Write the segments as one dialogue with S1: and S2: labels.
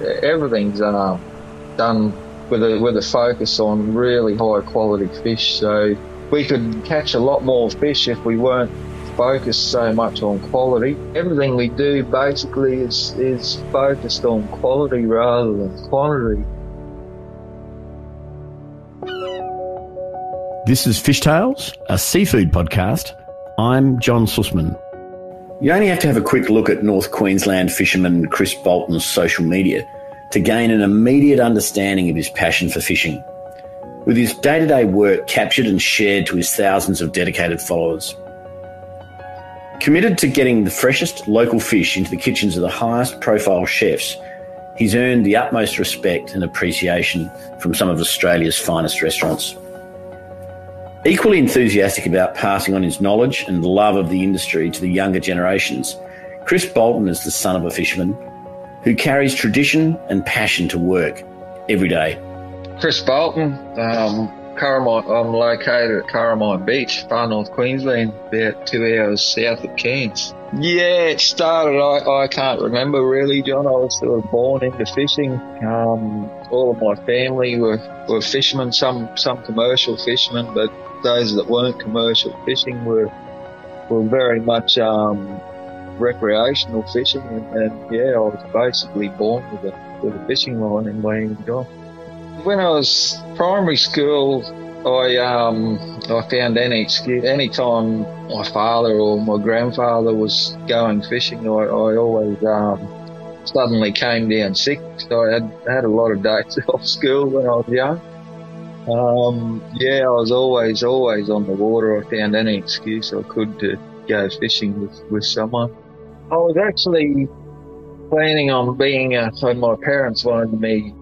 S1: everything's done with a focus on really high quality fish. So we could catch a lot more fish if we weren't focused so much on quality. Everything we do basically is focused on quality rather than quantity.
S2: This is Fishtales, a seafood podcast. I'm John Susman. You only have to have a quick look at North Queensland fisherman Chris Bolton's social media to gain an immediate understanding of his passion for fishing, with his day-to-day work captured and shared to his thousands of dedicated followers. Committed to getting the freshest local fish into the kitchens of the highest profile chefs, he's earned the utmost respect and appreciation from some of Australia's finest restaurants. Equally enthusiastic about passing on his knowledge and love of the industry to the younger generations, Chris Bolton is the son of a fisherman who carries tradition and passion to work every day.
S1: Chris Bolton, Carmine, I'm located at Carmine Beach, far north Queensland, about 2 hours south of Cairns. Yeah, it started, I can't remember really, John. I was sort of born into fishing. All of my family were fishermen, some commercial fishermen, but those that weren't commercial fishing were very much recreational fishing, and yeah, I was basically born with a fishing line in my hand, John. When I was primary school, I found any excuse. Any time my father or my grandfather was going fishing, I always suddenly came down sick. So I had a lot of days off school when I was young. I was always on the water. I found any excuse I could to go fishing with someone. I was actually planning on being my parents wanted me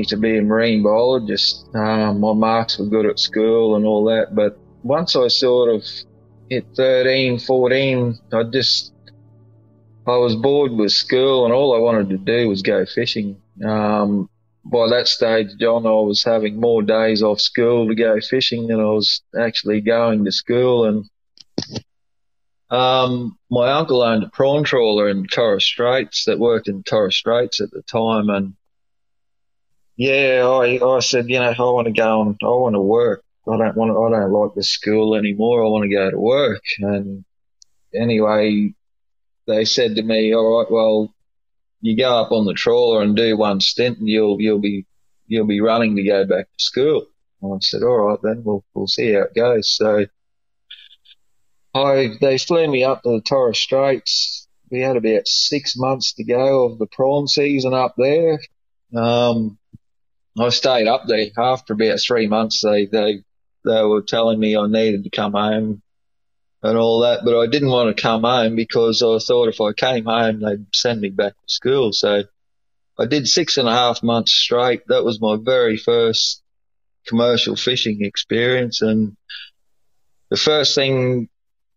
S1: to be a marine biologist. My marks were good at school and all that, but once I sort of hit 13, 14, I was bored with school and all I wanted to do was go fishing. By that stage, John, I was having more days off school to go fishing than I was actually going to school. And my uncle owned a prawn trawler in Torres Straits that worked in Torres Straits at the time. And yeah, I said, I want to work. I don't like the school anymore. I want to go to work. And anyway, they said to me, all right, well, you go up on the trawler and do one stint and you'll be running to go back to school. And I said, all right, then we'll see how it goes. So they flew me up to the Torres Straits. We had about 6 months to go of the prawn season up there. I stayed up there. After about 3 months, they were telling me I needed to come home and all that, but I didn't want to come home because I thought if I came home, they'd send me back to school. So I did 6.5 months straight. That was my very first commercial fishing experience. And the first thing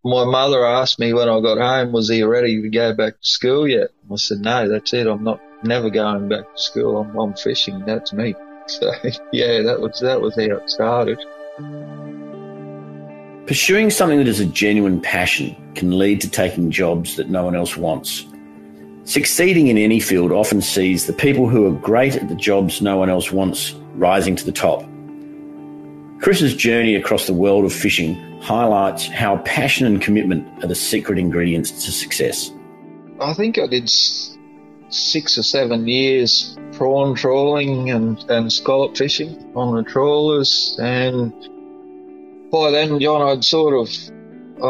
S1: my mother asked me when I got home was, are you ready to go back to school yet? I said, no, that's it. I'm never going back to school. I'm fishing. That's me. So yeah, that was how it started.
S2: Pursuing something that is a genuine passion can lead to taking jobs that no one else wants. Succeeding in any field often sees the people who are great at the jobs no one else wants rising to the top. Chris's journey across the world of fishing highlights how passion and commitment are the secret ingredients to success.
S1: I think I did 6 or 7 years prawn trawling and scallop fishing on the trawlers, and by then, John, I'd sort of, I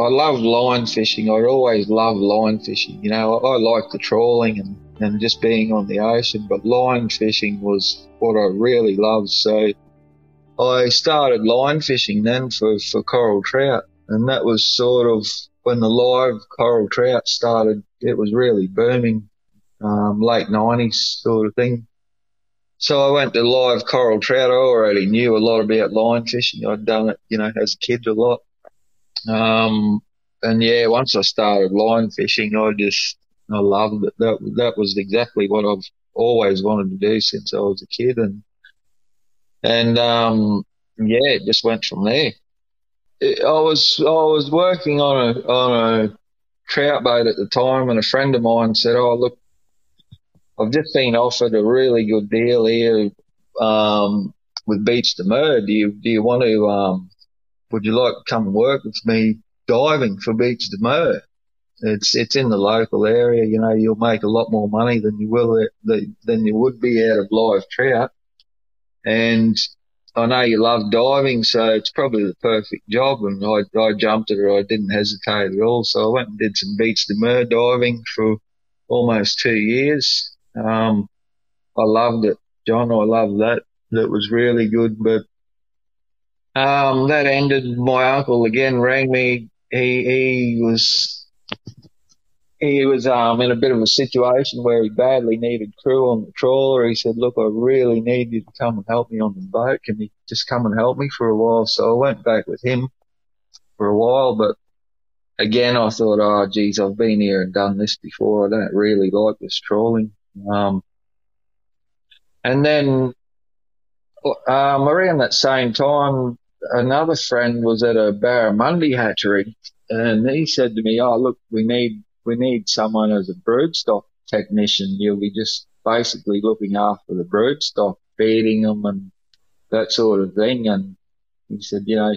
S1: loved line fishing. I'd always loved line fishing. I liked the trawling and just being on the ocean, but line fishing was what I really loved. So I started line fishing then for coral trout, and that was sort of when the live coral trout started. It was really booming, late 90s sort of thing. So I went to live coral trout. I already knew a lot about line fishing. I'd done it, as a kid a lot. And yeah, once I started line fishing, I loved it. That was exactly what I've always wanted to do since I was a kid. And it just went from there. I was working on a trout boat at the time, and a friend of mine said, "Oh, look, I've just been offered a really good deal here with Beach de Mer. Do you want to? Would you like to come and work with me diving for Beach de Mer? It's in the local area. You know, you'll make a lot more money than you would be out of live trout. And I know you love diving, so it's probably the perfect job. And I jumped at it. I didn't hesitate at all. So I went and did some Beach de Mer diving for almost 2 years. I loved it, John. I loved that. That was really good. But that ended. My uncle again rang me. He was in a bit of a situation where he badly needed crew on the trawler. He said, look, I really need you to come and help me on the boat. Can you just come and help me for a while? So I went back with him for a while, but again, I thought, oh, geez, I've been here and done this before. I don't really like this trawling. And then around that same time, another friend was at a barramundi hatchery, and he said to me, oh, look, we need someone as a broodstock technician. You'll be just basically looking after the broodstock, feeding them and that sort of thing. And he said, you know,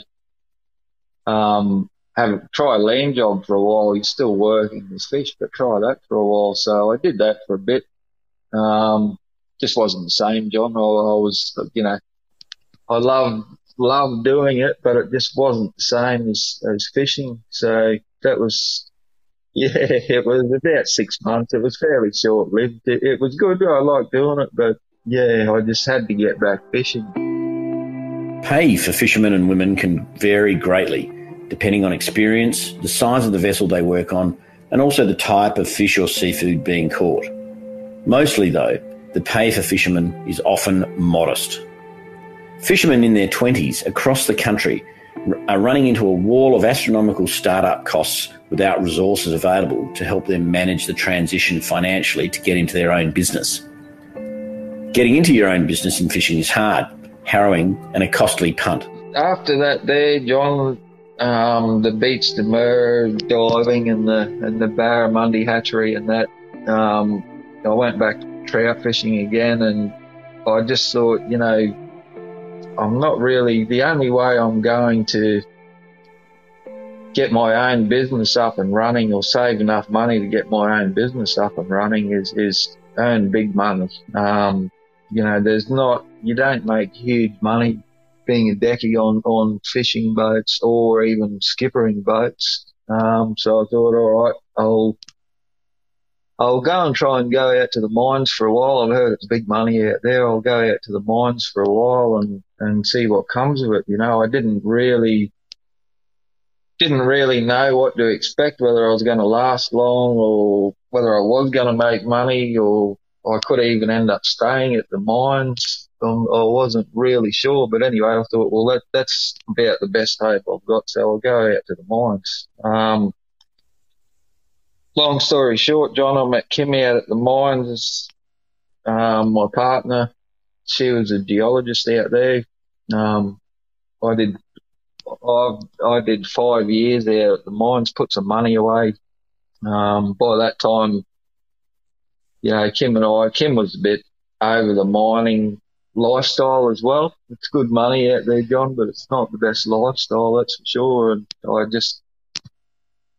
S1: try a land job for a while. You're still working with fish, but try that for a while. So I did that for a bit. Just wasn't the same, John. I was, you know, I loved doing it, but it just wasn't the same as fishing. So that was, yeah, it was about 6 months. It was fairly short-lived. It was good. I liked doing it, but yeah, I just had to get back fishing.
S2: Pay for fishermen and women can vary greatly, depending on experience, the size of the vessel they work on, and also the type of fish or seafood being caught. Mostly, though, the pay for fishermen is often modest. Fishermen in their 20s across the country are running into a wall of astronomical start-up costs without resources available to help them manage the transition financially to get into their own business. Getting into your own business in fishing is hard, harrowing, and a costly punt.
S1: After that there, John, the Beach de Mer diving and the barramundi hatchery and that, I went back trout fishing again, and I just thought, you know, I'm not really, the only way I'm going to get my own business up and running or save enough money to get my own business up and running is earn big money. You know, you don't make huge money being a decky on fishing boats or even skippering boats. So I thought, all right, I'll go and try and go out to the mines for a while. I've heard it's big money out there. I'll go out to the mines for a while and see what comes of it. You know, I didn't really know what to expect, whether I was going to last long or whether I was going to make money, or I could even end up staying at the mines. I wasn't really sure, but anyway, I thought, well, that's about the best hope I've got, so I'll go out to the mines. Long story short, John, I met Kimmy out at the mines. My partner, she was a geologist out there. I did 5 years there at the mines, put some money away. By that time, you know, Kim was a bit over the mining lifestyle as well. It's good money out there, John, but it's not the best lifestyle, that's for sure. And I just,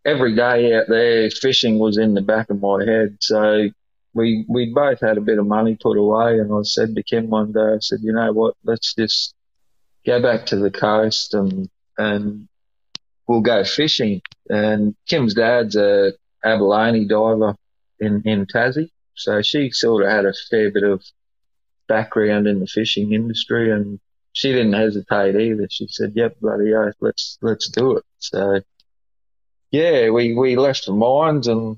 S1: every day out there, fishing was in the back of my head. So we both had a bit of money put away, and I said to Kim one day, I said, you know what, let's just go back to the coast and we'll go fishing. And Kim's dad's a abalone diver in Tassie, so she sort of had a fair bit of background in the fishing industry, and she didn't hesitate either. She said, yep, bloody oath, let's do it. So yeah, we left the mines and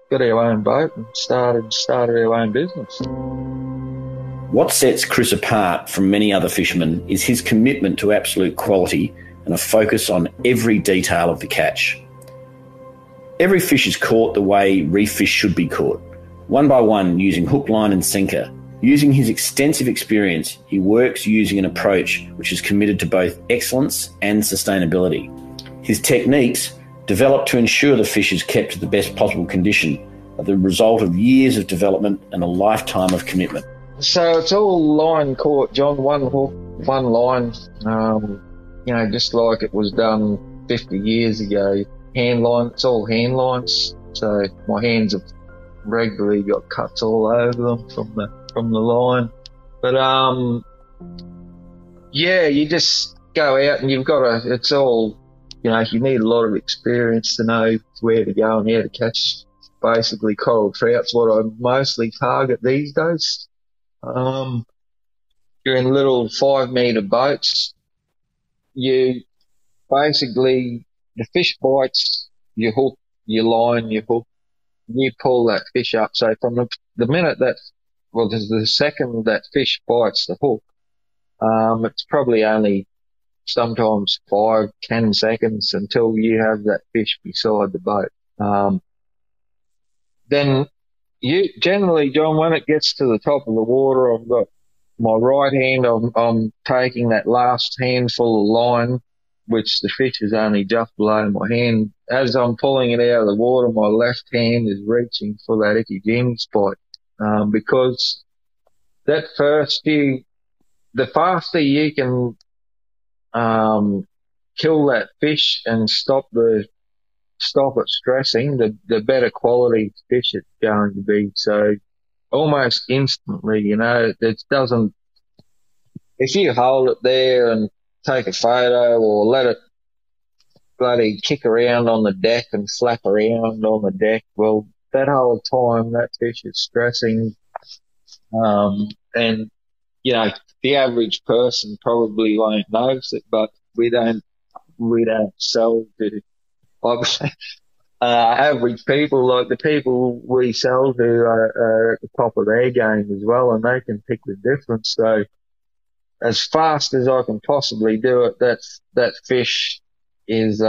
S1: got our own boat and started our own business.
S2: What sets Chris apart from many other fishermen is his commitment to absolute quality and a focus on every detail of the catch. Every fish is caught the way reef fish should be caught, one by one using hook, line and sinker. Using his extensive experience, he works using an approach which is committed to both excellence and sustainability. His techniques, developed to ensure the fish is kept to the best possible condition, are the result of years of development and a lifetime of commitment.
S1: So it's all line caught, John, one hook, one line, just like it was done 50 years ago. Hand line, it's all hand lines. So my hands have regularly got cuts all over them from the line. But you just go out and you've got to, it's all, you need a lot of experience to know where to go and how to catch basically coral trout's what I mostly target these days. You're in little 5 metre boats. You basically, the fish bites, you hook, you line, you hook, you pull that fish up. So from the minute the second that fish bites the hook, it's probably only sometimes 5-10 seconds until you have that fish beside the boat. Then you generally, John, when it gets to the top of the water, I've got my right hand, I'm taking that last handful of line, which the fish is only just below my hand. As I'm pulling it out of the water, my left hand is reaching for that ikijimi spot, because that the faster you can kill that fish and stop it stressing, the better quality fish it's going to be. So almost instantly, it doesn't, if you hold it there and take a photo or let it bloody kick around on the deck and flap around on the deck, well, that whole time that fish is stressing. And, the average person probably won't notice it, but we don't sell to average people, like the people we sell to are at the top of their game as well, and they can pick the difference. So as fast as I can possibly do it, that fish is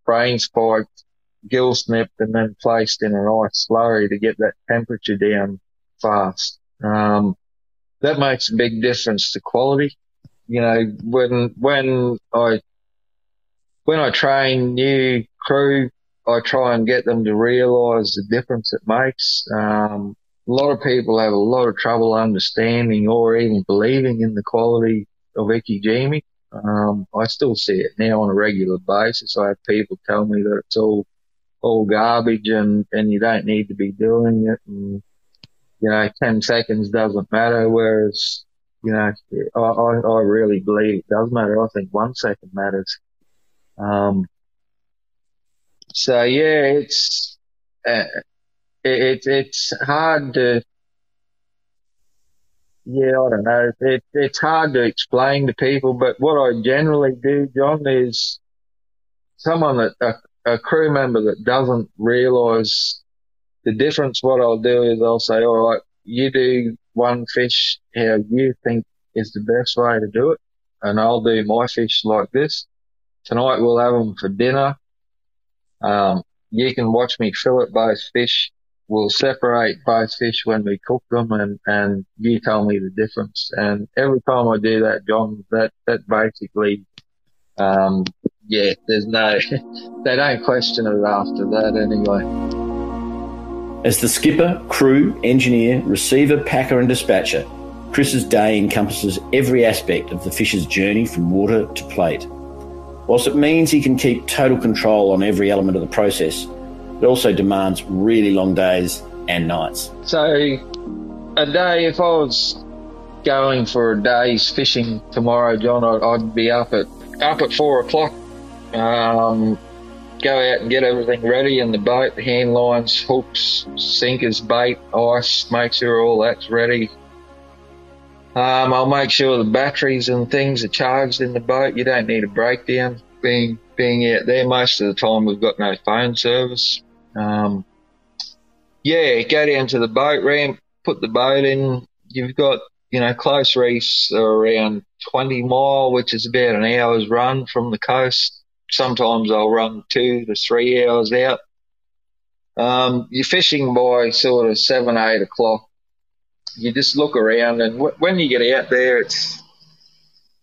S1: brain spiked, gill snipped, and then placed in an ice slurry to get that temperature down fast. That makes a big difference to quality. When I train new crew, I try and get them to realise the difference it makes. A lot of people have a lot of trouble understanding or even believing in the quality of ikijimi. I still see it now on a regular basis. I have people tell me that it's all garbage and you don't need to be doing it, and 10 seconds doesn't matter, whereas I really believe it does matter. I think 1 second matters. So yeah, it's hard to, I don't know. It's hard to explain to people, but what I generally do, John, is a crew member that doesn't realise the difference, what I'll do is I'll say, all right, you do one fish how you think is the best way to do it, and I'll do my fish like this. Tonight we'll have them for dinner. You can watch me fillet both fish. We'll separate both fish when we cook them, and you tell me the difference. And every time I do that, John, that basically, there's no, they don't question it after that anyway.
S2: As the skipper, crew, engineer, receiver, packer and dispatcher, Chris's day encompasses every aspect of the fish's journey from water to plate. Whilst it means he can keep total control on every element of the process, it also demands really long days and nights. So
S1: a day, if I was going for a day's fishing tomorrow, John, I'd be up at 4 o'clock, go out and get everything ready in the boat, hand lines, hooks, sinkers, bait, ice, make sure all that's ready. I'll make sure the batteries and things are charged in the boat. You don't need a breakdown being out there. Most of the time we've got no phone service. Go down to the boat ramp, put the boat in. You've got, close reefs are around 20 mile, which is about an hour's run from the coast. Sometimes I'll run 2 to 3 hours out. You're fishing by sort of 7, 8 o'clock. You just look around, and when you get out there,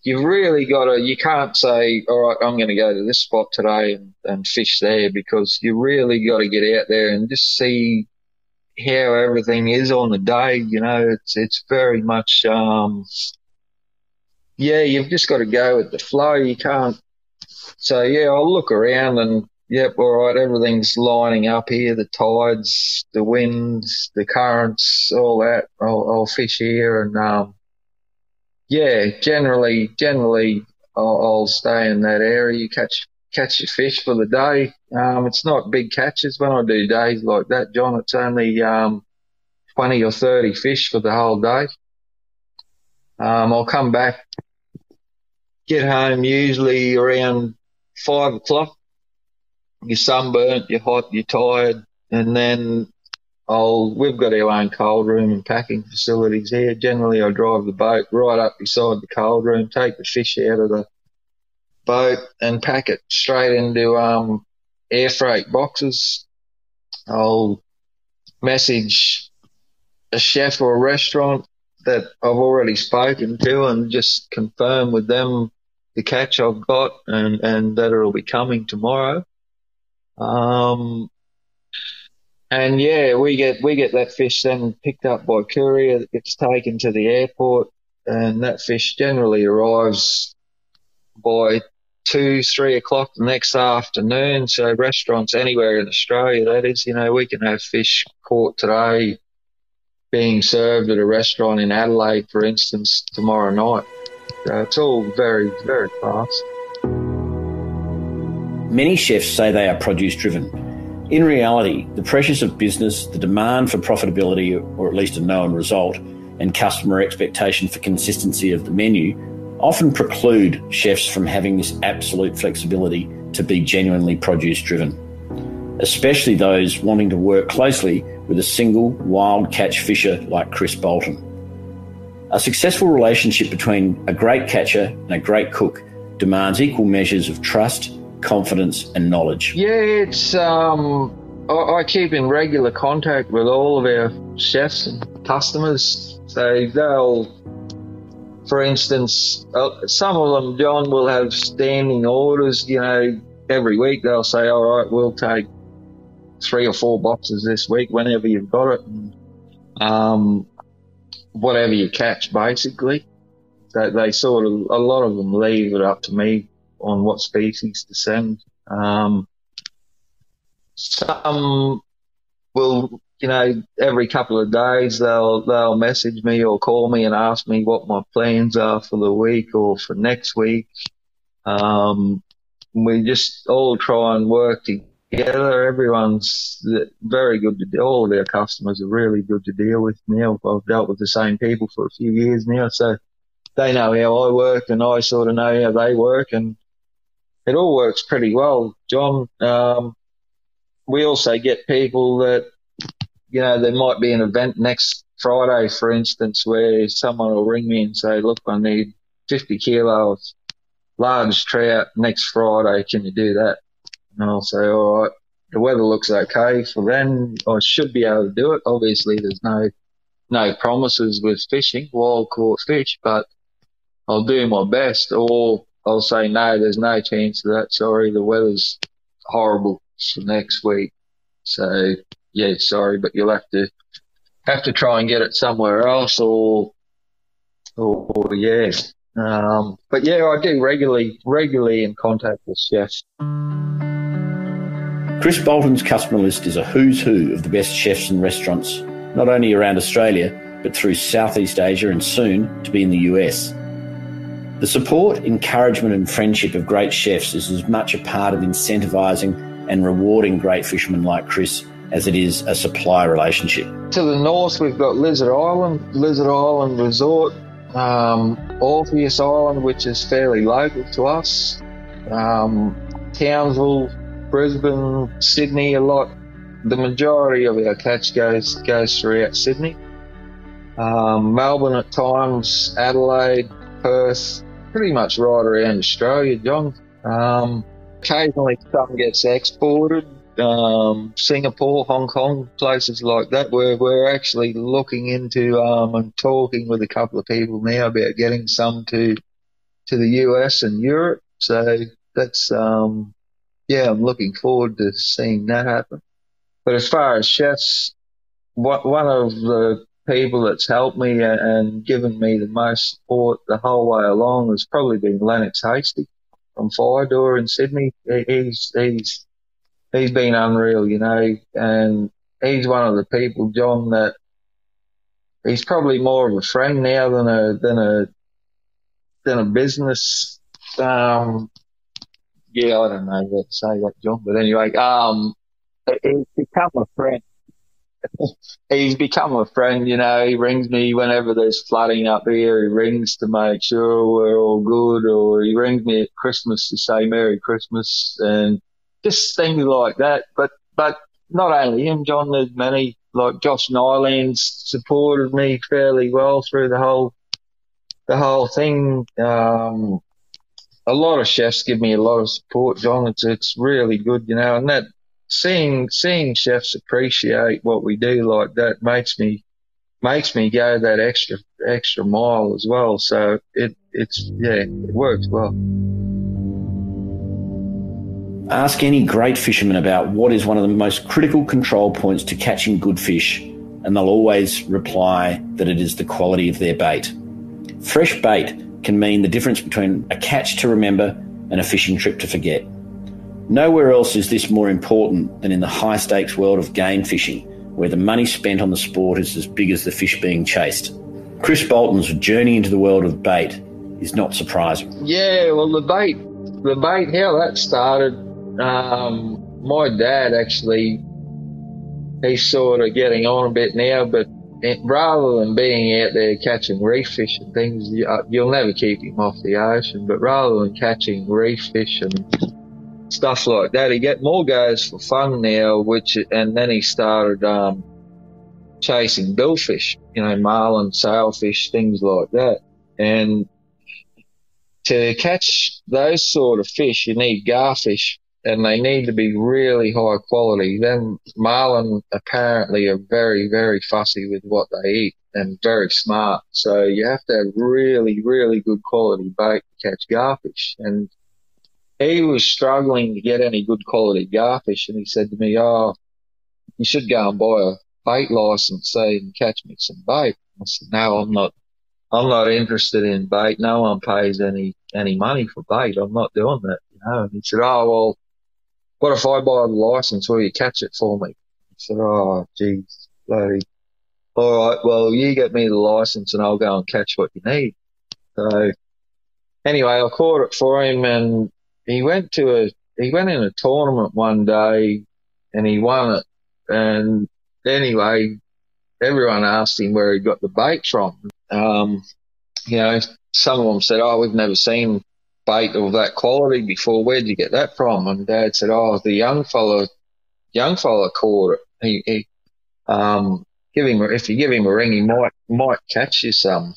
S1: you've really got to, you can't say, all right, I'm going to go to this spot today and fish there, because you really got to get out there and just see how everything is on the day. It's very much, you've just got to go with the flow. You can't. So yeah, I'll look around and yep, all right, everything's lining up here. The tides, the winds, the currents, all that. I'll fish here, and generally I'll stay in that area. You catch your fish for the day. It's not big catches when I do days like that, John. It's only 20 or 30 fish for the whole day. I'll come back, get home usually around 5 o'clock. You're sunburnt, you're hot, you're tired, and then we've got our own cold room and packing facilities here. Generally, I drive the boat right up beside the cold room, take the fish out of the boat and pack it straight into air freight boxes. I'll message a chef or a restaurant that I've already spoken to and just confirm with them the catch I've got and that it'll be coming tomorrow. And yeah, we get that fish then picked up by courier. It gets taken to the airport, and that fish generally arrives by 2-3 o'clock the next afternoon. So restaurants anywhere in Australia, that is, we can have fish caught today being served at a restaurant in Adelaide, for instance, tomorrow night. So it's all very, very fast.
S2: Many chefs say they are produce driven. In reality, the pressures of business, the demand for profitability, or at least a known result, and customer expectation for consistency of the menu often preclude chefs from having this absolute flexibility to be genuinely produce driven, especially those wanting to work closely with a single wild catch fisher like Chris Bolton. A successful relationship between a great catcher and a great cook demands equal measures of trust, confidence and knowledge.
S1: Yeah, it's I keep in regular contact with all of our chefs and customers. So they'll, for instance, some of them, John, will have standing orders. Every week they'll say, all right, we'll take 3 or 4 boxes this week whenever you've got it, and whatever you catch, basically. They sort of, a lot of them leave it up to me on what species to send. Some will, every couple of days they'll message me or call me and ask me what my plans are for the week or for next week. We just all try and work together. Everyone's very good all of our customers are really good to deal with now. I've dealt with the same people for a few years now, so they know how I work and I sort of know how they work, and it all works pretty well, John. We also get people that, there might be an event next Friday, for instance, where someone will ring me and say, look, I need 50 kilo of large trout next Friday. Can you do that? And I'll say, all right, the weather looks okay for then. I should be able to do it. Obviously, there's no promises with fishing, wild caught fish, but I'll do my best. Or I'll say, no, there's no chance of that. Sorry, the weather's horrible for next week. So, yeah, sorry, but you'll have to try and get it somewhere else or yeah. But yeah, I do regularly in contact with chefs.
S2: Chris Bolton's customer list is a who's who of the best chefs and restaurants, not only around Australia, but through Southeast Asia and soon to be in the US. The support, encouragement and friendship of great chefs is as much a part of incentivising and rewarding great fishermen like Chris as it is a supply relationship.
S1: To the north, we've got Lizard Island Resort, Orpheus Island, which is fairly local to us, Townsville, Brisbane, Sydney, a lot. The majority of our catch goes throughout Sydney. Melbourne at times, Adelaide, Perth, pretty much right around Australia, John. Occasionally some gets exported. Singapore, Hong Kong, places like that. We're actually looking into and talking with a couple of people now about getting some to the US and Europe. So that's I'm looking forward to seeing that happen. But as far as chefs, one of the people that's helped me and given me the most support the whole way along has probably been Lennox Hasty from Fire Door in Sydney. He's been unreal, you know, and he's one of the people, John, that he's probably more of a friend now than a business. Yeah, I don't know how to say that, John, but anyway, he's become a friend. He's become a friend, you know. He rings me whenever there's flooding up here. He rings to make sure we're all good, or he rings me at Christmas to say Merry Christmas and just things like that. But not only him, John. There's many, like Josh Nyland's supported me fairly well through the whole thing. A lot of chefs give me a lot of support, John. It's really good, you know, and that seeing chefs appreciate what we do like that makes me go that extra mile as well. So it works well.
S2: Ask any great fisherman about what is one of the most critical control points to catching good fish, and they'll always reply that it is the quality of their bait. Fresh bait can mean the difference between a catch to remember and a fishing trip to forget. Nowhere else is this more important than in the high-stakes world of game fishing, where the money spent on the sport is as big as the fish being chased. Chris Bolton's journey into the world of bait is not surprising.
S1: Yeah, well, the bait, how that started, my dad actually, he's sort of getting on a bit now, but rather than being out there catching reef fish and things, you'll never keep him off the ocean, but rather than catching reef fish and stuff like that, he get more goes for fun now, and then he started chasing billfish, you know, marlin, sailfish, things like that. And to catch those sort of fish, you need garfish, and they need to be really high quality. Then marlin apparently are very, very fussy with what they eat and very smart. So you have to have really, really good quality bait to catch garfish. And he was struggling to get any good quality garfish, and he said to me, "Oh, you should go and buy a bait license so you can catch me some bait." I said, "No, I'm not interested in bait. No one pays any money for bait. I'm not doing that, you know." And he said, "Oh, well, what if I buy the license? Will you catch it for me?" I said, "Oh, geez, bloody. All right, well, you get me the license and I'll go and catch what you need." So anyway, I caught it for him, and he went in a tournament one day and he won it. And anyway, everyone asked him where he got the bait from. You know, some of them said, "Oh, we've never seen bait of that quality before. Where'd you get that from?" And Dad said, "Oh, the young fella caught it. If you give him a ring, he might catch you some."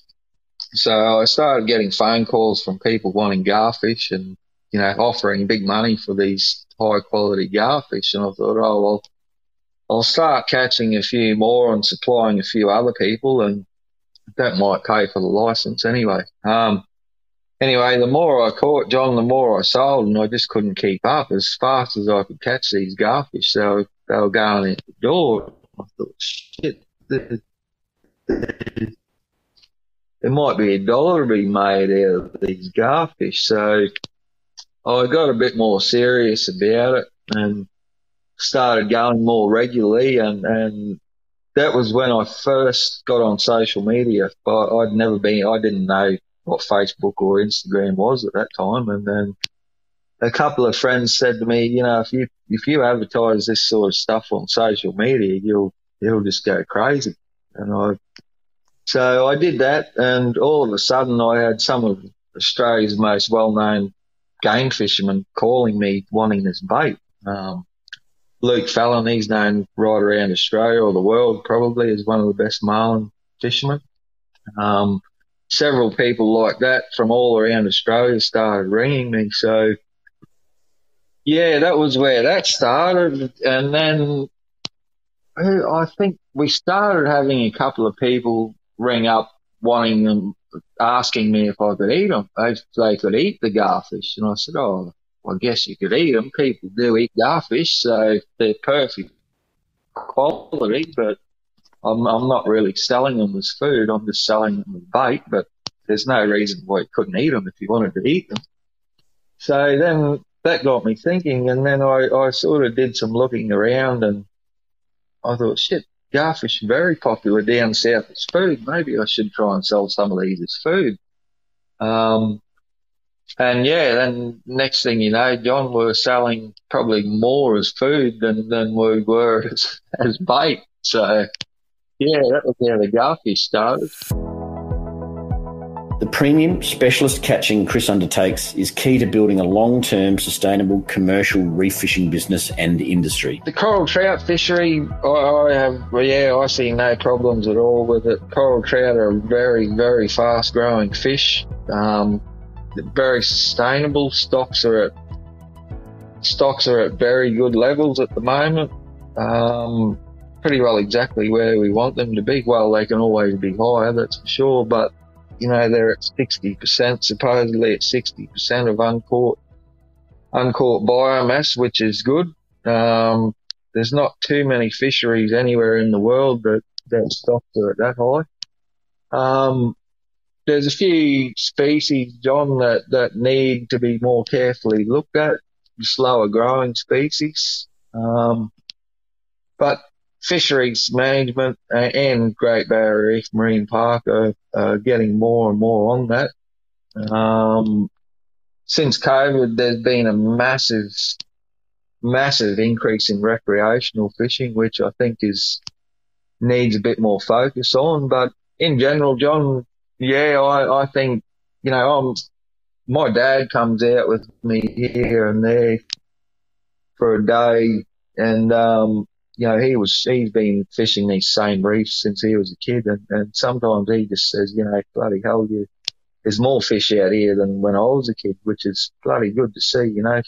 S1: So I started getting phone calls from people wanting garfish and, you know, offering big money for these high quality garfish. And I thought, oh, well, I'll start catching a few more and supplying a few other people, and that might pay for the license anyway. Anyway, the more I caught, John, the more I sold, and I just couldn't keep up as fast as I could catch these garfish. So they were going out the door. I thought, shit, there might be $1 to be made out of these garfish. So I got a bit more serious about it and started going more regularly, and that was when I first got on social media. I didn't know what Facebook or Instagram was at that time, and then a couple of friends said to me, you know, if you advertise this sort of stuff on social media, you'll just go crazy. So I did that, and all of a sudden I had some of Australia's most well-known game fishermen calling me wanting this bait. Luke Fallon, he's known right around Australia or the world probably as one of the best marlin fishermen. Several people like that from all around Australia started ringing me. So, yeah, that was where that started. And then I think we started having a couple of people ring up asking me if I could eat them, if they could eat the garfish. And I said, oh, I guess you could eat them. People do eat garfish, so they're perfect quality. But I'm not really selling them as food. I'm just selling them as bait, but there's no reason why you couldn't eat them if you wanted to eat them. So then that got me thinking, and then I sort of did some looking around, and I thought, shit, garfish are very popular down south as food. Maybe I should try and sell some of these as food. And yeah, then next thing you know, John, we're selling probably more as food than we were as bait. So yeah, that was how the garfish started.
S2: The premium specialist catching Chris undertakes is key to building a long-term sustainable commercial reef fishing business and industry.
S1: The coral trout fishery, I see no problems at all with it. Coral trout are very, very fast-growing fish. Very sustainable. Stocks are at very good levels at the moment. Pretty well exactly where we want them to be. Well, they can always be higher, that's for sure, but you know, they're at 60%, supposedly at 60% of uncaught biomass, which is good. There's not too many fisheries anywhere in the world that stocks are at that high. There's a few species, John, that need to be more carefully looked at, slower growing species. But fisheries management and Great Barrier Reef Marine Park are getting more and more on that. Since COVID, there's been a massive increase in recreational fishing, which I think needs a bit more focus on. But in general, John, yeah, I think, you know, my dad comes out with me here and there for a day, and you know, he's been fishing these same reefs since he was a kid, and sometimes he just says, you know, bloody hell, there's more fish out here than when I was a kid, which is bloody good to see, you know.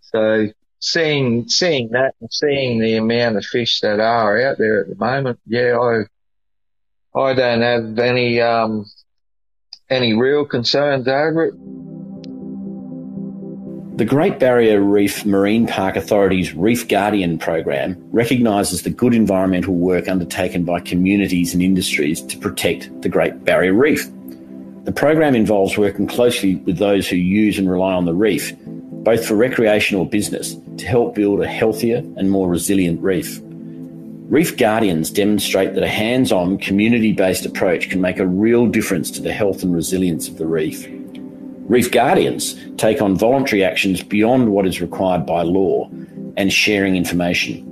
S1: So seeing that and seeing the amount of fish that are out there at the moment, yeah, I don't have any real concerns over it.
S2: The Great Barrier Reef Marine Park Authority's Reef Guardian program recognises the good environmental work undertaken by communities and industries to protect the Great Barrier Reef. The program involves working closely with those who use and rely on the reef, both for recreation or business, to help build a healthier and more resilient reef. Reef Guardians demonstrate that a hands-on, community-based approach can make a real difference to the health and resilience of the reef. Reef Guardians take on voluntary actions beyond what is required by law and sharing information.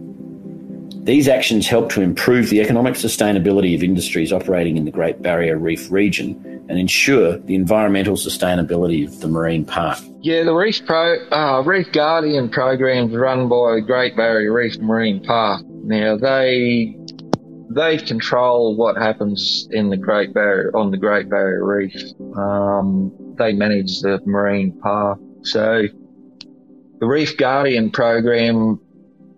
S2: These actions help to improve the economic sustainability of industries operating in the Great Barrier Reef region and ensure the environmental sustainability of the marine park.
S1: Yeah, the Reef Guardian program is run by Great Barrier Reef Marine Park. Now, they control what happens in the Great Barrier Reef. They manage the marine park. So the Reef Guardian program,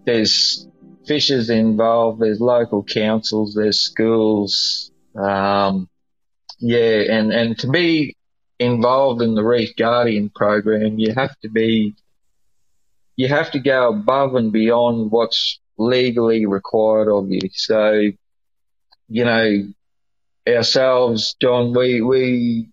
S1: there's fishers involved, there's local councils, there's schools. And to be involved in the Reef Guardian program, you have to go above and beyond what's legally required of you. So, you know, ourselves, John, we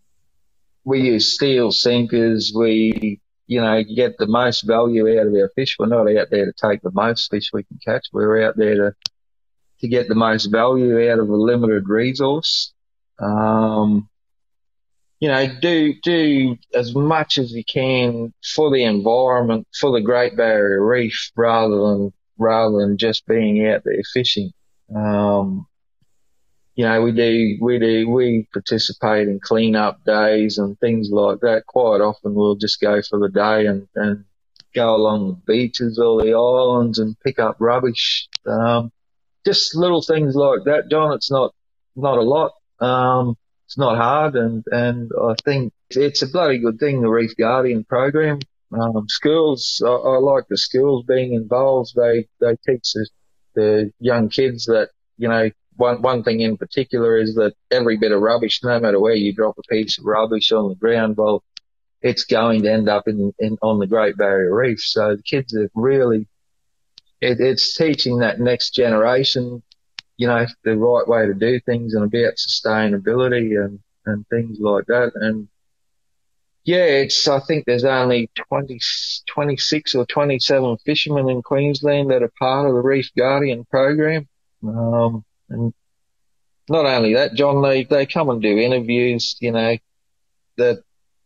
S1: use steel sinkers. We, you know, get the most value out of our fish. We're not out there to take the most fish we can catch. We're out there to get the most value out of a limited resource. You know, do as much as you can for the environment, for the Great Barrier Reef, rather than just being out there fishing. You know, we participate in clean-up days and things like that. Quite often we'll just go for the day and go along the beaches or the islands and pick up rubbish. Just little things like that, John. It's not a lot. It's not hard, and I think it's a bloody good thing, the Reef Guardian program. Schools, I like the schools being involved. They teach the young kids that, you know, one thing in particular is that every bit of rubbish, no matter where you drop a piece of rubbish on the ground, well, it's going to end up on the Great Barrier Reef. So the kids are really, it's teaching that next generation, the right way to do things and about sustainability and things like that. And yeah, I think there's only 26 or 27 fishermen in Queensland that are part of the Reef Guardian program. And not only that, John, they come and do interviews,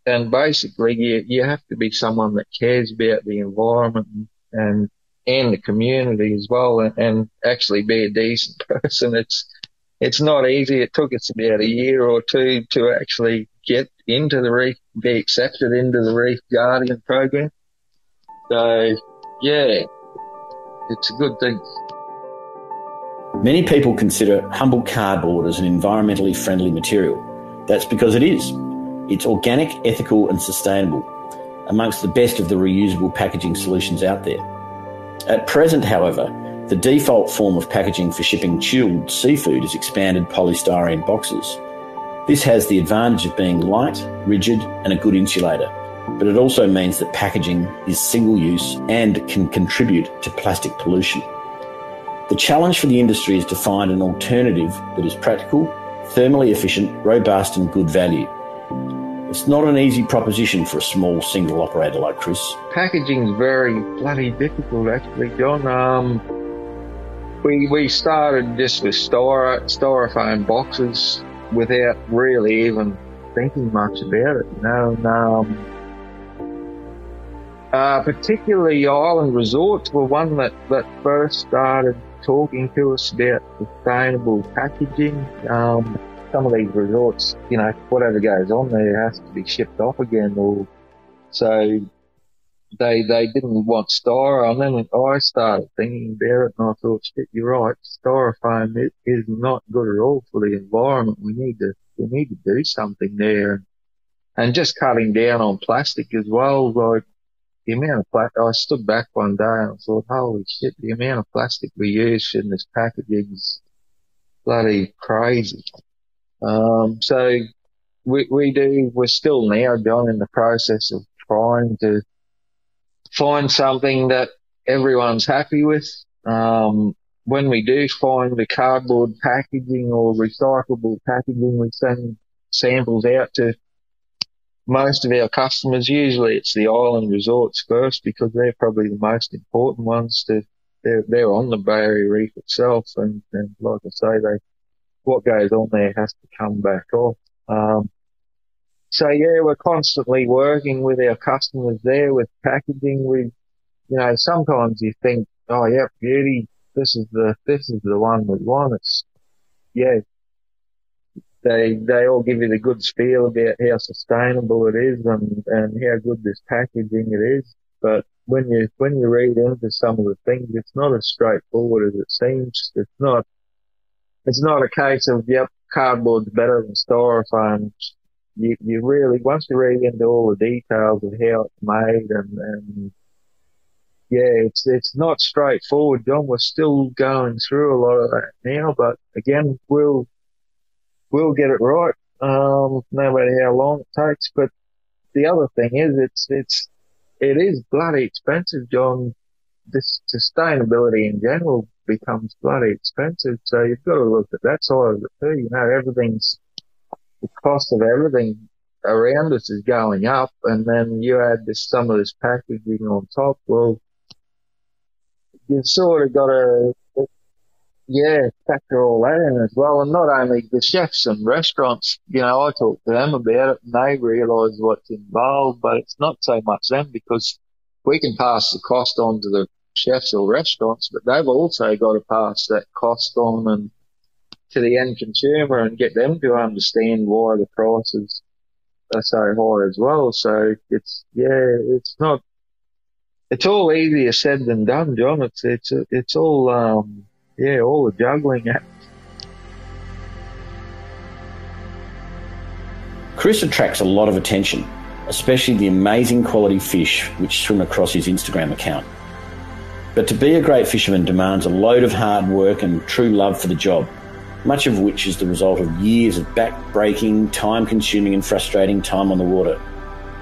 S1: and basically you have to be someone that cares about the environment and the community as well, and actually be a decent person. It's not easy. It took us about a year or two to actually get into the reef, be accepted into the Reef Guardian program. So yeah, it's a good thing.
S2: Many people consider humble cardboard as an environmentally friendly material. That's because it is. It's organic, ethical and sustainable, amongst the best of the reusable packaging solutions out there. At present, however, the default form of packaging for shipping chilled seafood is expanded polystyrene boxes. This has the advantage of being light, rigid and a good insulator, but it also means that packaging is single-use and can contribute to plastic pollution. The challenge for the industry is to find an alternative that is practical, thermally efficient, robust and good value. It's not an easy proposition for a small single operator like Chris.
S1: Packaging's very bloody difficult, actually, John. We started just with styrofoam boxes without really even thinking much about it, particularly island resorts were one that first started talking to us about sustainable packaging. Some of these resorts, whatever goes on there has to be shipped off again, so they didn't want styrofoam. And then I started thinking about it, and I thought, shit, you're right. Styrofoam is not good at all for the environment. We need to do something there, and just cutting down on plastic as well. Like the amount of plastic, I stood back one day and I thought, holy shit, the amount of plastic we use in this packaging is bloody crazy. So we're still now, John, in the process of trying to find something that everyone's happy with. When we do find the cardboard packaging or recyclable packaging, we send samples out to most of our customers. Usually it's the island resorts first, because they're probably the most important ones. They're on the Barrier Reef itself, and like I say, what goes on there has to come back off. So yeah, we're constantly working with our customers there with packaging. Sometimes you think, oh yeah, beauty, this is the one we want. They all give you the good spiel about how sustainable it is and how good this packaging it is. But when you read into some of the things, it's not as straightforward as it seems. It's not a case of, yep, cardboard's better than styrofoam. You really, once you read into all the details of how it's made and yeah, it's not straightforward, John. We're still going through a lot of that now, but again, we'll get it right, no matter how long it takes. But the other thing is, it is bloody expensive, John. This sustainability in general becomes bloody expensive, so you've got to look at that side of it too. The cost of everything around us is going up, and then you add some of this packaging on top. Well, you've sort of got to, factor all that in as well. And not only the chefs and restaurants, I talk to them about it and they realise what's involved, but it's not so much them, because we can pass the cost on to the chefs or restaurants, but they've also got to pass that cost on and to the end consumer and get them to understand why the prices are so high as well. So it's all easier said than done, John. It's all all the juggling act.
S2: Chris attracts a lot of attention, especially the amazing quality fish which swim across his Instagram account. But to be a great fisherman demands a load of hard work and true love for the job, much of which is the result of years of back-breaking, time-consuming and frustrating time on the water.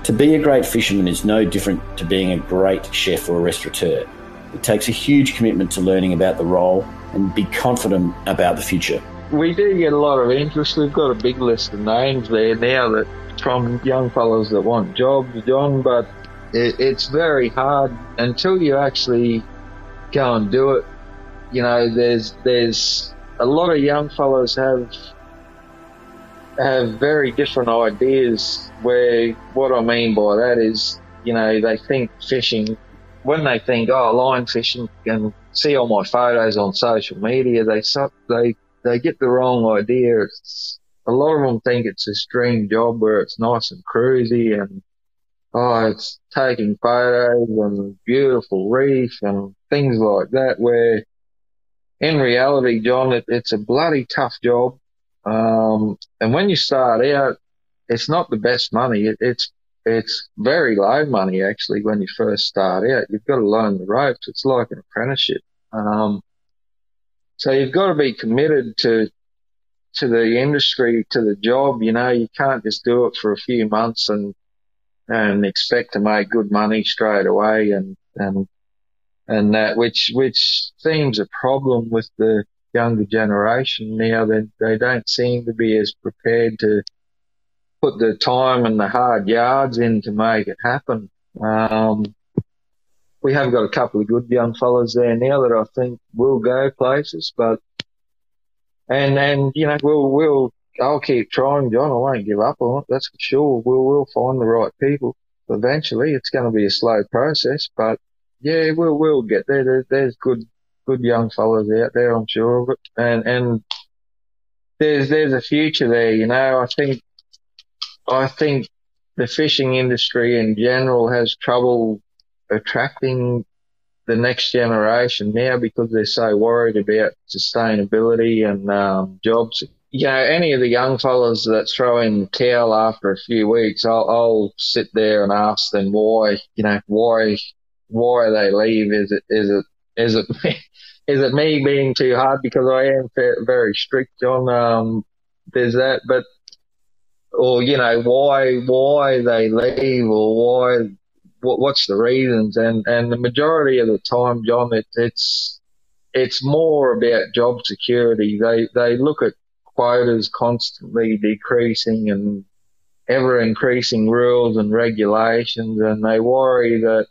S2: To be a great fisherman is no different to being a great chef or a restaurateur. It takes a huge commitment to learning about the role, and be confident about the future.
S1: We do get a lot of interest. We've got a big list of names there now that from young fellows that want jobs, John, but it's very hard until you actually go and do it. You know, there's a lot of young fellows have very different ideas, where what I mean by that is, you know, they think fishing, when they think, oh, line fishing, and see all my photos on social media, they get the wrong idea. A lot of them think it's this dream job where it's nice and cruisy and, it's taking photos and beautiful reef and things like that, where in reality, John, it's a bloody tough job. And when you start out, it's not the best money. It's very low money, actually, when you first start out. You've got to learn the ropes. It's like an apprenticeship. So you've got to be committed to the industry, to the job. You know, you can't just do it for a few months and expect to make good money straight away, and that, which seems a problem with the younger generation now. They don't seem to be as prepared to put the time and the hard yards in to make it happen. We have got a couple of good young fellas there now that I think will go places, but and you know, I'll keep trying, John. I won't give up on it, that's for sure. We'll find the right people eventually. It's going to be a slow process, but yeah, we'll get there. There's good young fellas out there, I'm sure of it, and there's a future there. You know, I think the fishing industry in general has trouble attracting the next generation now because they're so worried about sustainability and jobs. You know, any of the young fellas that throw in the towel after a few weeks, I'll sit there and ask them why they leave. Is it me being too hard? Because I am very strict on there's that, but or you know, why they leave, or what's the reasons, and the majority of the time, John, it's more about job security. They look at quotas constantly decreasing and ever increasing rules and regulations, and they worry that,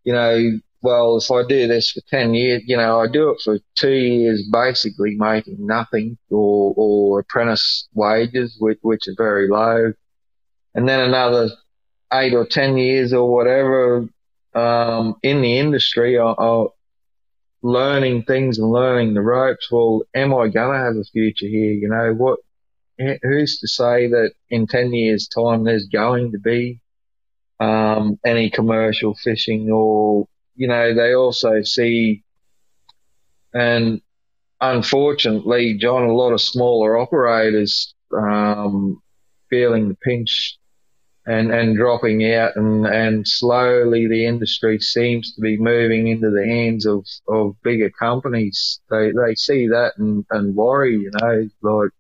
S1: you know, well, if I do this for 10 years, you know, I do it for 2 years basically making nothing, or apprentice wages, which are very low, and then another 8 or 10 years or whatever in the industry, I'll learning things and learning the ropes. Well, am I going to have a future here? You know, who's to say that in 10 years' time there's going to be any commercial fishing? Or, you know, they also see, and unfortunately, John, a lot of smaller operators feeling the pinch and dropping out, and slowly the industry seems to be moving into the hands of bigger companies. They see that and worry, you know, like,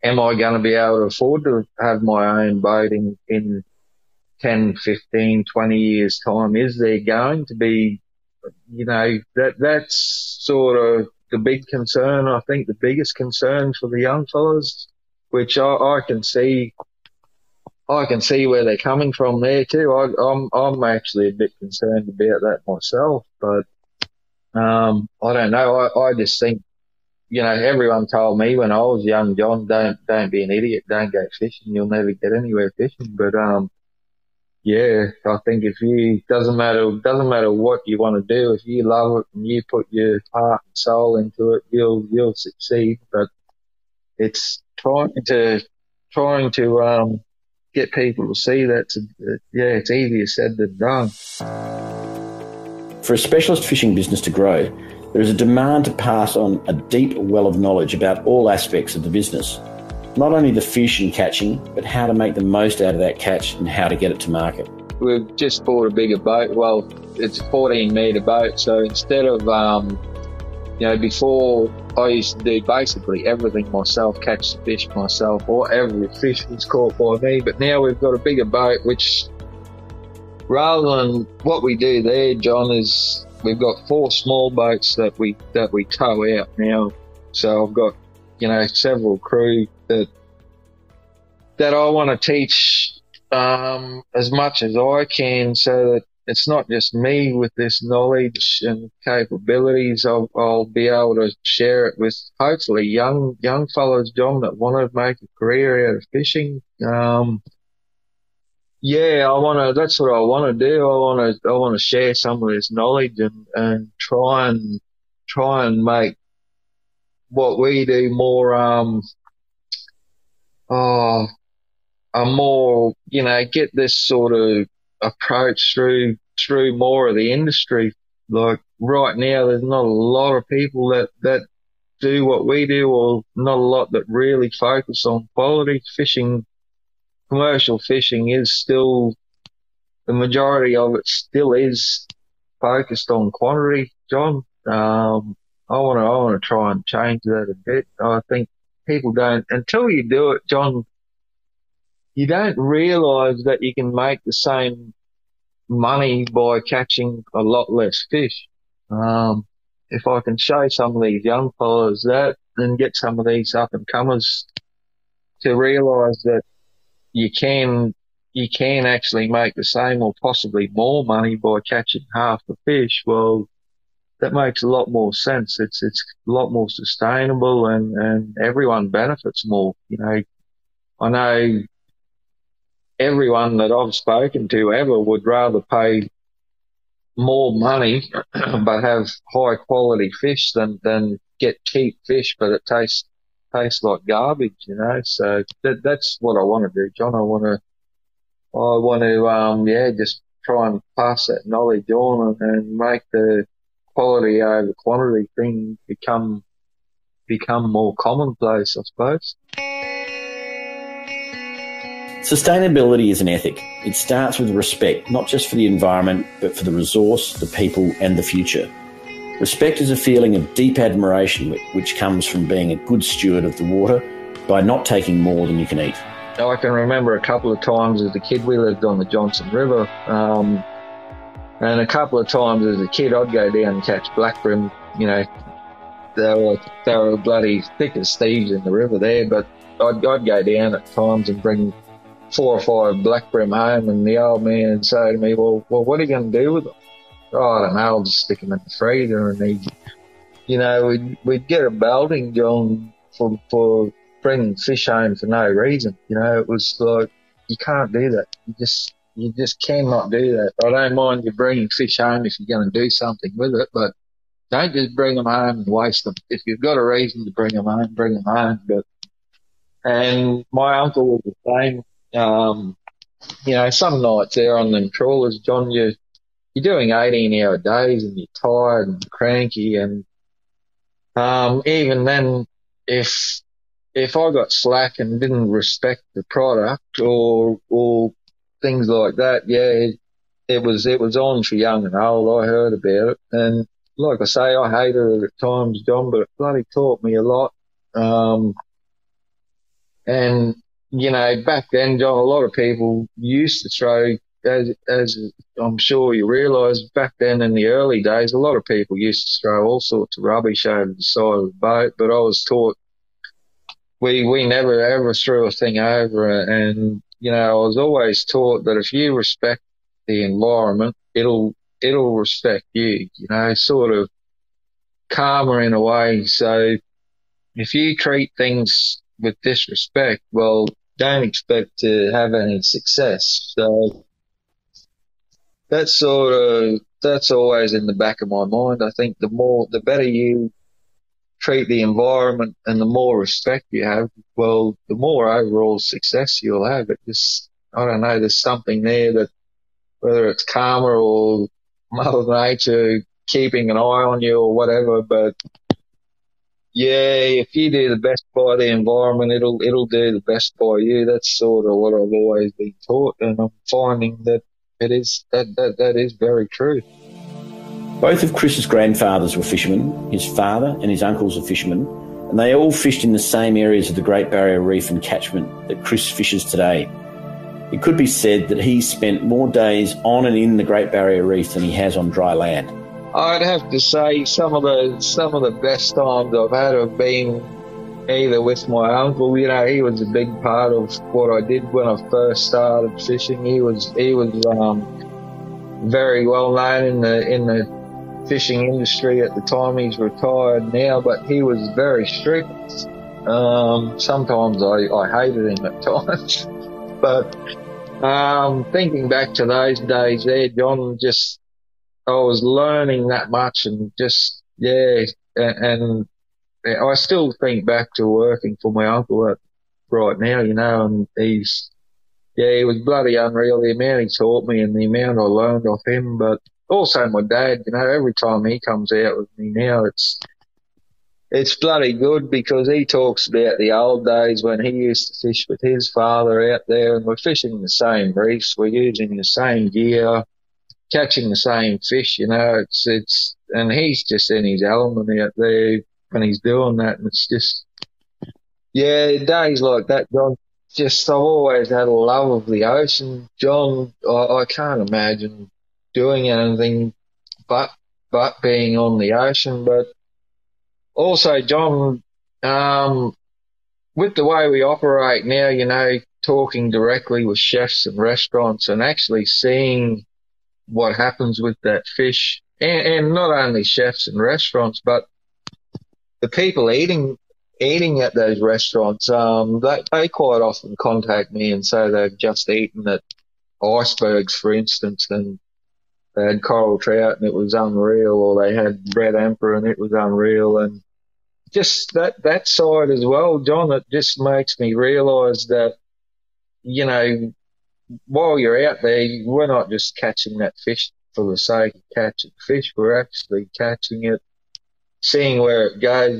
S1: am I going to be able to afford to have my own boat in 10, 15, 20 years time? Is there going to be, you know, that's sort of the big concern. I think the biggest concern for the young fellas, which I can see where they're coming from there too. I'm actually a bit concerned about that myself, but I don't know. I just think, you know, everyone told me when I was young, John, don't be an idiot, don't go fishing, you'll never get anywhere fishing. But yeah, I think doesn't matter what you want to do, if you love it and you put your heart and soul into it, you'll succeed. But it's trying to get people to see that. It's easier said than done.
S2: For a specialist fishing business to grow, there is a demand to pass on a deep well of knowledge about all aspects of the business. Not only the fish and catching, but how to make the most out of that catch and how to get it to market.
S1: We've just bought a bigger boat. Well, it's a 14-metre boat, so instead of, you know, before I used to do basically everything myself, catch the fish myself, or every fish was caught by me. But now we've got a bigger boat, which rather than what we do there, John, is we've got 4 small boats that we tow out now. So I've got, several crew that I want to teach as much as I can, so that it's not just me with this knowledge and capabilities. I'll be able to share it with hopefully young fellows, John, that want to make a career out of fishing. That's what I want to do. I want to share some of this knowledge and try and make what we do more, get this sort of approach through more of the industry. Like right now, there's not a lot of people that do what we do, or not a lot that really focus on quality fishing. Commercial fishing is still, the majority of it still is focused on quantity, John. I want to try and change that a bit. I think people don't, until you do it, John, you don't realise that you can make the same money by catching a lot less fish. If I can show some of these young fellas that, and get some of these up and comers to realise that you can actually make the same or possibly more money by catching half the fish, well, that makes a lot more sense. It's a lot more sustainable, and everyone benefits more. I know everyone that I've spoken to ever would rather pay more money but have high quality fish than get cheap fish, but it tastes like garbage, So that's what I want to do, John. I want to just try and pass that knowledge on and make the quality over quantity thing become more commonplace, I suppose.
S2: Sustainability is an ethic. It starts with respect, not just for the environment, but for the resource, the people, and the future. Respect is a feeling of deep admiration which comes from being a good steward of the water by not taking more than you can eat.
S1: I can remember a couple of times as a kid, we lived on the Johnson River, and a couple of times as a kid I'd go down and catch black brim. They were bloody thick as thieves in the river there, but I'd go down at times and bring 4 or 5 black brim home, and the old man would say to me, well, what are you going to do with them? Oh, I don't know, I'll just stick them in the freezer. And we'd get a belting, John, for bringing fish home for no reason. It was like, you can't do that. You just cannot do that. I don't mind you bringing fish home if you're going to do something with it, but don't just bring them home and waste them. If you've got a reason to bring them home, bring them home. And my uncle was the same. Some nights there on them trawlers, John, you're doing 18-hour days and you're tired and cranky, and even then, if I got slack and didn't respect the product or things like that, it was on for young and old. I heard about it, and like I say, I hated it at times, John, but it bloody taught me a lot. And back then, John, a lot of people used to throw, as I'm sure you realise, back then in the early days, a lot of people used to throw all sorts of rubbish over the side of the boat, but I was taught we never ever threw a thing over, and I was always taught that if you respect the environment, it'll respect you, sort of karma in a way. So if you treat things with disrespect, well, don't expect to have any success. So that's always in the back of my mind. I think the better you treat the environment and the more respect you have, well, the more overall success you'll have. I don't know, there's something there that, whether it's karma or Mother Nature keeping an eye on you or whatever, but if you do the best by the environment, it'll do the best by you. That's sort of what I've always been taught, and I'm finding that that is very true.
S2: Both of Chris's grandfathers were fishermen. His father and his uncles are fishermen, and they all fished in the same areas of the Great Barrier Reef and catchment that Chris fishes today. It could be said that he's spent more days on and in the Great Barrier Reef than he has on dry land.
S1: I'd have to say some of the best times I've had have been either with my uncle. You know, he was a big part of what I did when I first started fishing. He was very well known in the fishing industry at the time. He's retired now, but he was very strict. Sometimes I hated him at times, but thinking back to those days there, John, I was learning that much, and and I still think back to working for my uncle right now, you know, and he was bloody unreal, the amount he taught me and the amount I learned off him. But also my dad, you know, every time he comes out with me now, it's bloody good, because he talks about the old days when he used to fish with his father out there, and we're fishing the same reefs, we're using the same gear, catching the same fish, you know, and he's just in his element out there when he's doing that, and it's just, days like that, John, I've always had a love of the ocean, John. I can't imagine doing anything but being on the ocean. But also, John, with the way we operate now, you know, talking directly with chefs and restaurants and actually seeing what happens with that fish, and not only chefs and restaurants, but the people eating at those restaurants, they quite often contact me and say they've just eaten at Icebergs, for instance, and they had Coral Trout and it was unreal, or they had Red Emperor and it was unreal. And just that side as well, John, it just makes me realise that, you know, while you're out there, we're not just catching that fish for the sake of catching fish. We're actually catching it, seeing where it goes.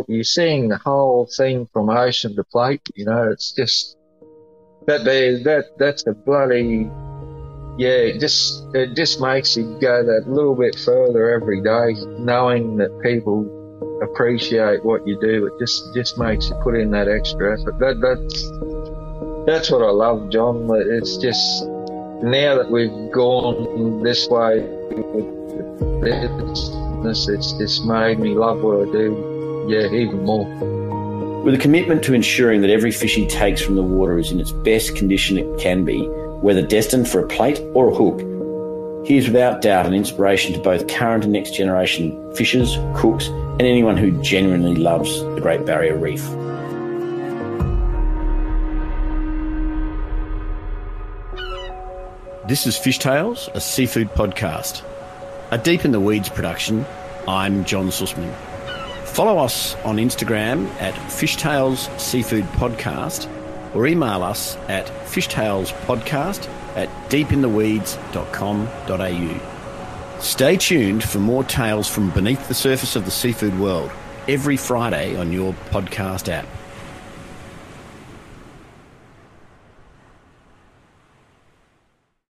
S1: You're seeing the whole thing from ocean to plate. You know, it's just that's a bloody, it just makes you go that little bit further every day, knowing that people appreciate what you do. It just makes you put in that extra effort. That's what I love, John. It's just, now that we've gone this way with business, it's just made me love what I do, even more.
S2: With a commitment to ensuring that every fish he takes from the water is in its best condition it can be, whether destined for a plate or a hook, he is without doubt an inspiration to both current and next generation fishers, cooks, and anyone who genuinely loves the Great Barrier Reef. This is Fishtales, a seafood podcast. A Deep in the Weeds production. I'm John Susman. Follow us on Instagram at Fishtales Seafood Podcast, or email us at fishtalespodcast@deepintheweeds.com.au. Stay tuned for more tales from beneath the surface of the seafood world every Friday on your podcast app.